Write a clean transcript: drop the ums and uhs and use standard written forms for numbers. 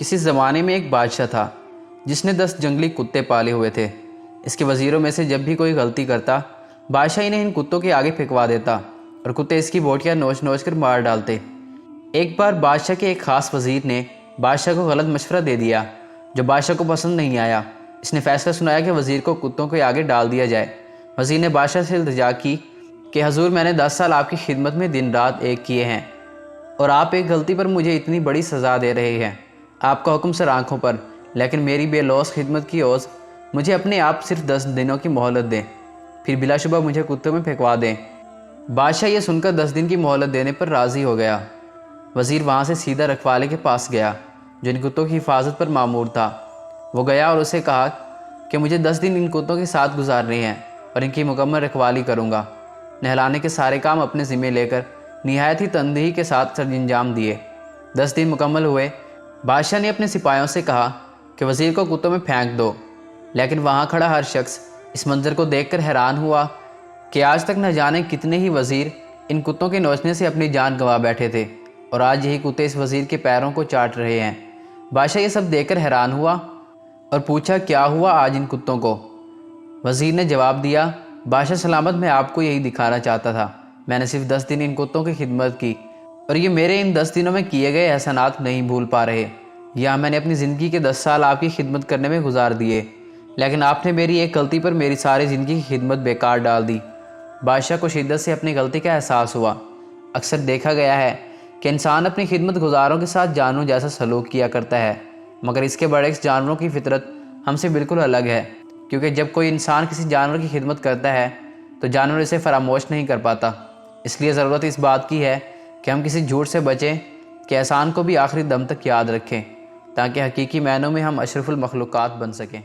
کسی زمانے میں ایک بادشاہ تھا جس نے 10 جنگلی کتے پالے ہوئے تھے۔ اس کے وزیروں میں سے جب بھی کوئی غلطی کرتا، بادشاہ انہیں ان کتوں کے آگے پھینکوا دیتا اور کتے اس کی بوٹیاں نوچ نوچ کر مار ڈالتے۔ ایک بار بادشاہ کے ایک خاص وزیر نے بادشاہ کو غلط مشورہ دے دیا جو بادشاہ کو پسند نہیں آیا۔ اس نے فیصلہ سنایا کہ وزیر کو کتوں کے آگے ڈال دیا جائے۔ وزیر نے بادشاہ سے التجا کی کہ حضور، میں نے 10 سال آپ کی خدمت میں دن رات ایک کیے ہیں اور آپ ایک غلطی پر مجھے اتنی بڑی سزا دے رہے ہیں۔ آپ کا حکم سر آنکھوں پر، لیکن میری بے لوث خدمت کی عوض مجھے اپنے آپ صرف 10 دنوں کی مہلت دیں، پھر بلا شبہ مجھے کتوں میں پھینکوا دیں۔ بادشاہ یہ سن کر 10 دن کی مہلت دینے پر راضی ہو گیا۔ وزیر وہاں سے سیدھا رکھوالے کے پاس گیا جو ان کتوں کی حفاظت پر مامور تھا۔ وہ گیا اور اسے کہا کہ مجھے 10 دن ان کتوں کے ساتھ گزارنے ہیں اور ان کی مکمل رکھوالی کروں گا۔ نہلانے کے سارے کام اپنے ذمہ لے کر نہایت ہی تندہی کے ساتھ سر انجام دیے۔ 10 دن مکمل ہوئے۔ بادشاہ نے اپنے سپاہیوں سے کہا کہ وزیر کو کتوں میں پھینک دو، لیکن وہاں کھڑا ہر شخص اس منظر کو دیکھ کر حیران ہوا کہ آج تک نہ جانے کتنے ہی وزیر ان کتوں کے نوچنے سے اپنی جان گنوا بیٹھے تھے اور آج یہی کتے اس وزیر کے پیروں کو چاٹ رہے ہیں۔ بادشاہ یہ سب دیکھ کر حیران ہوا اور پوچھا، کیا ہوا آج ان کتوں کو؟ وزیر نے جواب دیا، بادشاہ سلامت، میں آپ کو یہی دکھانا چاہتا تھا۔ میں نے صرف 10 دن ان کتوں کی خدمت کی اور یہ میرے ان 10 دنوں میں کیے گئے احسانات نہیں بھول پا رہے۔ یہاں میں نے اپنی زندگی کے 10 سال آپ کی خدمت کرنے میں گزار دیے، لیکن آپ نے میری ایک غلطی پر میری ساری زندگی کی خدمت بیکار ڈال دی۔ بادشاہ کو شدت سے اپنی غلطی کا احساس ہوا۔ اکثر دیکھا گیا ہے کہ انسان اپنی خدمت گزاروں کے ساتھ جانوروں جیسا سلوک کیا کرتا ہے، مگر اس کے برعکس جانوروں کی فطرت ہم سے بالکل الگ ہے، کیونکہ جب کوئی انسان کسی جانور کی خدمت کرتا ہے تو جانور اسے فراموش نہیں کر پاتا۔ اس لیے ضرورت اس بات کی ہے کہ ہم کسی جھوٹ سے بچیں کہ احسان کو بھی آخری دم تک یاد رکھیں، تاکہ حقیقی معنوں میں ہم اشرف المخلوقات بن سکیں۔